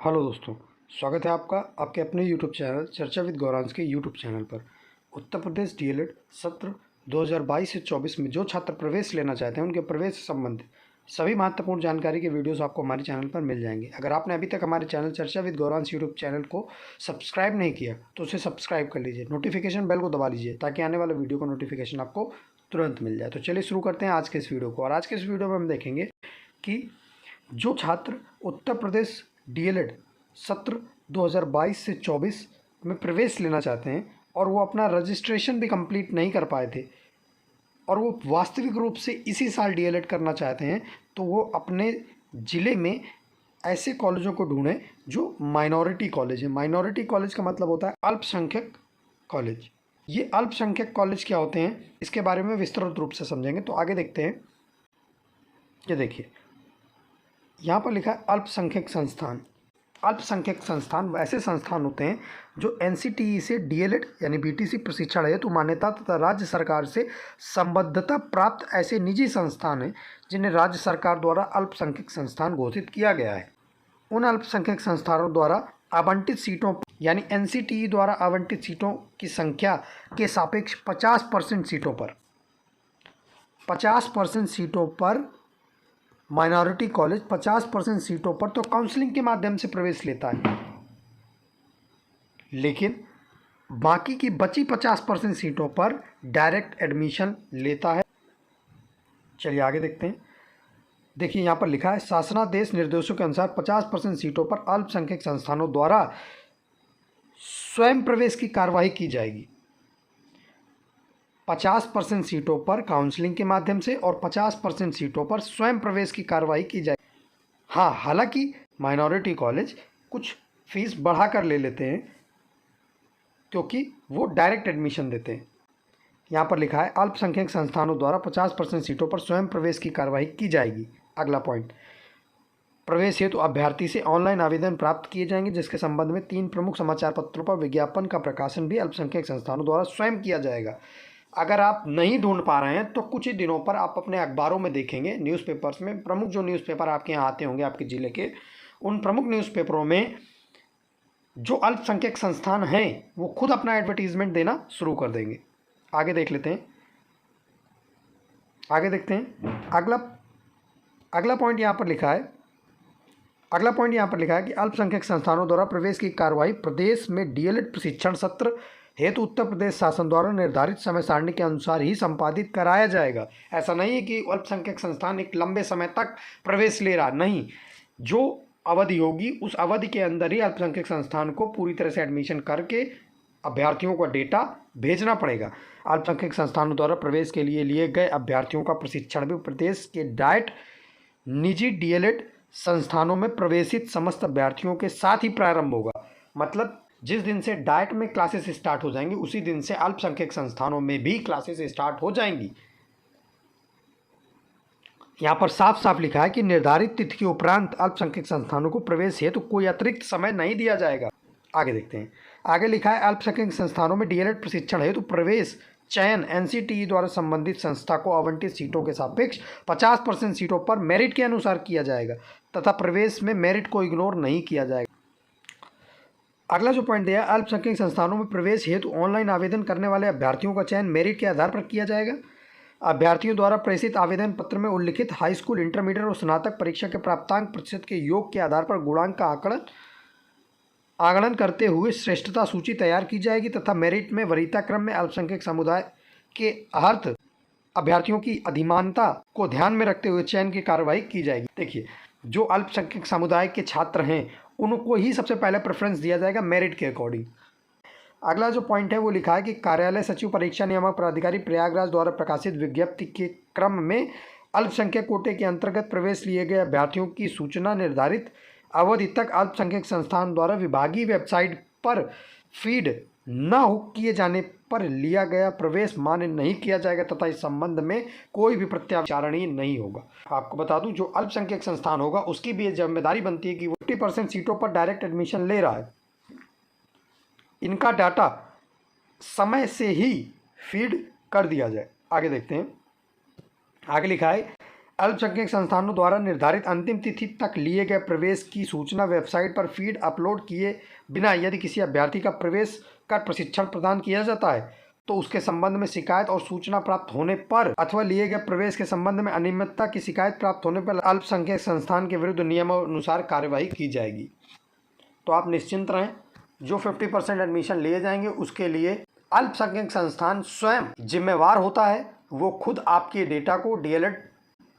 Hello दोस्तों, स्वागत है आपका आपके अपने यूट्यूब चैनल चर्चा विद गौरांश के यूट्यूब चैनल पर। उत्तर प्रदेश डीएलएड सत्र 2022 से 24 में जो छात्र प्रवेश लेना चाहते हैं उनके प्रवेश से संबंधित सभी महत्वपूर्ण जानकारी के वीडियोस आपको हमारे चैनल पर मिल जाएंगे। अगर आपने अभी तक हमारे चैनल चर्चा विद गौरांश यूट्यूब चैनल को सब्सक्राइब नहीं किया तो उसे सब्सक्राइब कर लीजिए, नोटिफिकेशन बेल को दबा लीजिए ताकि आने वाले वीडियो का नोटिफिकेशन आपको तुरंत मिल जाए। तो चलिए शुरू करते हैं आज के इस वीडियो को। और आज के इस वीडियो में हम देखेंगे कि जो छात्र उत्तर प्रदेश डीएलएड सत्र 2022 से 24 में प्रवेश लेना चाहते हैं और वो अपना रजिस्ट्रेशन भी कंप्लीट नहीं कर पाए थे और वो वास्तविक रूप से इसी साल डीएलएड करना चाहते हैं, तो वो अपने ज़िले में ऐसे कॉलेजों को ढूंढें जो माइनॉरिटी कॉलेज है। माइनॉरिटी कॉलेज का मतलब होता है अल्पसंख्यक कॉलेज। ये अल्पसंख्यक कॉलेज क्या होते हैं इसके बारे में विस्तृत रूप से समझेंगे। तो आगे देखते हैं। ये देखिए, यहाँ पर लिखा है अल्पसंख्यक संस्थान। अल्पसंख्यक संस्थान ऐसे संस्थान होते हैं जो एनसीटीई से डीएलएड यानी बीटीसी प्रशिक्षण हेतु मान्यता तथा राज्य सरकार से संबद्धता प्राप्त ऐसे निजी संस्थान हैं जिन्हें राज्य सरकार द्वारा अल्पसंख्यक संस्थान घोषित किया गया है। उन अल्पसंख्यक संस्थानों द्वारा आवंटित सीटों यानी एनसीटीई द्वारा आवंटित सीटों की संख्या के सापेक्ष 50% सीटों पर माइनॉरिटी कॉलेज 50% सीटों पर तो काउंसलिंग के माध्यम से प्रवेश लेता है, लेकिन बाकी की बची 50% सीटों पर डायरेक्ट एडमिशन लेता है। चलिए आगे देखते हैं। देखिए, यहाँ पर लिखा है शासनादेश निर्देशों के अनुसार 50% सीटों पर अल्पसंख्यक संस्थानों द्वारा स्वयं प्रवेश की कार्यवाही की जाएगी। 50% सीटों पर काउंसलिंग के माध्यम से और 50% सीटों पर स्वयं प्रवेश की कार्रवाई की जाए। हाँ, हालांकि माइनॉरिटी कॉलेज कुछ फीस बढ़ा कर ले लेते हैं क्योंकि वो डायरेक्ट एडमिशन देते हैं। यहाँ पर लिखा है अल्पसंख्यक संस्थानों द्वारा 50% सीटों पर स्वयं प्रवेश की कार्रवाई की जाएगी। अगला पॉइंट, प्रवेश हेतु अभ्यर्थी से ऑनलाइन आवेदन प्राप्त किए जाएंगे जिसके संबंध में 3 प्रमुख समाचार पत्रों पर विज्ञापन का प्रकाशन भी अल्पसंख्यक संस्थानों द्वारा स्वयं किया जाएगा। अगर आप नहीं ढूंढ पा रहे हैं तो कुछ ही दिनों पर आप अपने अखबारों में देखेंगे, न्यूज़पेपर्स में, प्रमुख जो न्यूज़पेपर आपके यहाँ आते होंगे आपके ज़िले के, उन प्रमुख न्यूज़पेपरों में जो अल्पसंख्यक संस्थान हैं वो खुद अपना एडवर्टीजमेंट देना शुरू कर देंगे। आगे देख लेते हैं, आगे देखते हैं। अगला पॉइंट यहाँ पर लिखा है कि अल्पसंख्यक संस्थानों द्वारा प्रवेश की कार्यवाही प्रदेश में डीएलएड प्रशिक्षण सत्र हेतु उत्तर प्रदेश शासन द्वारा निर्धारित समय सारणी के अनुसार ही संपादित कराया जाएगा। ऐसा नहीं है कि अल्पसंख्यक संस्थान एक लंबे समय तक प्रवेश ले रहा, नहीं, जो अवधि होगी उस अवधि के अंदर ही अल्पसंख्यक संस्थान को पूरी तरह से एडमिशन करके अभ्यर्थियों का डेटा भेजना पड़ेगा। अल्पसंख्यक संस्थानों द्वारा प्रवेश के लिए लिए गए अभ्यर्थियों का प्रशिक्षण भी प्रदेश के डाइट निजी डीएलएड संस्थानों में प्रवेशित समस्त अभ्यर्थियों के साथ ही प्रारंभ होगा। मतलब जिस दिन से डाइट में क्लासेस स्टार्ट हो जाएंगी उसी दिन से अल्पसंख्यक संस्थानों में भी क्लासेस स्टार्ट हो जाएंगी। यहाँ पर साफ साफ लिखा है कि निर्धारित तिथि के उपरांत अल्पसंख्यक संस्थानों को प्रवेश हेतु तो कोई अतिरिक्त समय नहीं दिया जाएगा। आगे देखते हैं। आगे लिखा है अल्पसंख्यक संस्थानों में डीएलएड प्रशिक्षण हेतु प्रवेश चयन एनसीटीई द्वारा संबंधित संस्था को आवंटित सीटों के सापेक्ष 50% सीटों पर मेरिट के अनुसार किया जाएगा तथा प्रवेश में मेरिट को इग्नोर नहीं किया जाएगा। अगला जो पॉइंट दिया, अल्पसंख्यक संस्थानों में प्रवेश हेतु ऑनलाइन आवेदन करने वाले अभ्यर्थियों का चयन मेरिट के आधार पर किया जाएगा। अभ्यर्थियों द्वारा प्रेषित आवेदन पत्र में उल्लिखित हाई स्कूल, इंटरमीडिएट और स्नातक परीक्षा के प्राप्तांक प्रतिशत के योग के आधार पर गुणांक का आकलन करते हुए श्रेष्ठता सूची तैयार की जाएगी तथा मेरिट में वरीयता क्रम में अल्पसंख्यक समुदाय के अर्थ अभ्यर्थियों की अधिमानता को ध्यान में रखते हुए चयन की कार्रवाई की जाएगी। देखिए, जो अल्पसंख्यक समुदाय के छात्र हैं उनको ही सबसे पहले प्रेफरेंस दिया जाएगा मेरिट के अकॉर्डिंग। अगला जो पॉइंट है वो लिखा है कि कार्यालय सचिव परीक्षा नियामक प्राधिकारी प्रयागराज द्वारा प्रकाशित विज्ञप्ति के क्रम में अल्पसंख्यक कोटे के अंतर्गत प्रवेश लिए गए अभ्यर्थियों की सूचना निर्धारित अवधि तक अल्पसंख्यक संस्थान द्वारा विभागीय वेबसाइट पर फीड न किए जाने पर लिया गया प्रवेश मान्य नहीं किया जाएगा तथा इस संबंध में कोई भी प्रत्याचारणीय नहीं होगा। आपको बता दूं, जो अल्पसंख्यक संस्थान होगा उसकी भी जिम्मेदारी बनती है कि वो 50% सीटों पर डायरेक्ट एडमिशन ले रहा है, इनका डाटा समय से ही फीड कर दिया जाए। आगे देखते हैं। आगे लिखा है अल्पसंख्यक संस्थानों द्वारा निर्धारित अंतिम तिथि तक लिए गए प्रवेश की सूचना वेबसाइट पर फीड अपलोड किए बिना यदि किसी अभ्यर्थी का प्रवेश कर प्रशिक्षण प्रदान किया जाता है तो उसके संबंध में शिकायत और सूचना प्राप्त होने पर अथवा लिए गए प्रवेश के संबंध में अनियमितता की शिकायत प्राप्त होने पर अल्पसंख्यक संस्थान के विरुद्ध नियमानुसार कार्यवाही की जाएगी। तो आप निश्चिंत रहें, जो 50% एडमिशन लिए जाएंगे उसके लिए अल्पसंख्यक संस्थान स्वयं जिम्मेवार होता है, वो खुद आपके डेटा को डीएलएड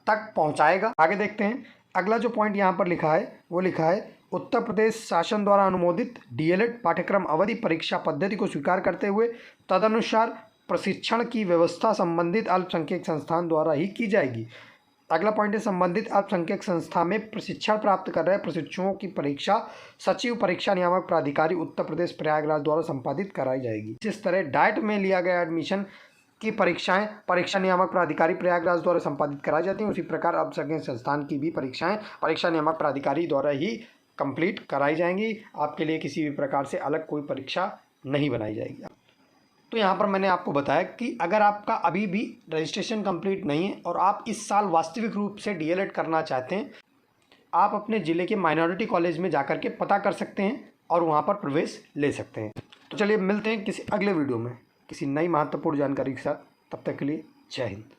तक पहुंचाएगा। आगे देखते हैं, अगला जो पॉइंट यहाँ पर लिखा है वो लिखा है उत्तर प्रदेश शासन द्वारा अनुमोदित डीएलएड पाठ्यक्रम अवधि परीक्षा पद्धति को स्वीकार करते हुए तदनुसार प्रशिक्षण की व्यवस्था संबंधित अल्पसंख्यक संस्थान द्वारा ही की जाएगी। अगला पॉइंट है, संबंधित अल्पसंख्यक संस्था में प्रशिक्षण प्राप्त कर रहे प्रशिक्षुओं की परीक्षा सचिव परीक्षा नियामक प्राधिकारी उत्तर प्रदेश प्रयागराज द्वारा संपादित कराई जाएगी। जिस तरह डाइट में लिया गया एडमिशन की परीक्षाएं परीक्षा नियामक प्राधिकारी प्रयागराज द्वारा संपादित कराई जाती हैं, उसी प्रकार अल्पसंख्यक संस्थान की भी परीक्षाएं परीक्षा नियामक प्राधिकारी द्वारा ही कंप्लीट कराई जाएंगी। आपके लिए किसी भी प्रकार से अलग कोई परीक्षा नहीं बनाई जाएगी। तो यहाँ पर मैंने आपको बताया कि अगर आपका अभी भी रजिस्ट्रेशन कंप्लीट नहीं है और आप इस साल वास्तविक रूप से डीएलएड करना चाहते हैं, आप अपने ज़िले के माइनॉरिटी कॉलेज में जाकर के पता कर सकते हैं और वहाँ पर प्रवेश ले सकते हैं। तो चलिए मिलते हैं किसी अगले वीडियो में किसी नई महत्वपूर्ण जानकारी के साथ। तब तक के लिए जय हिंद।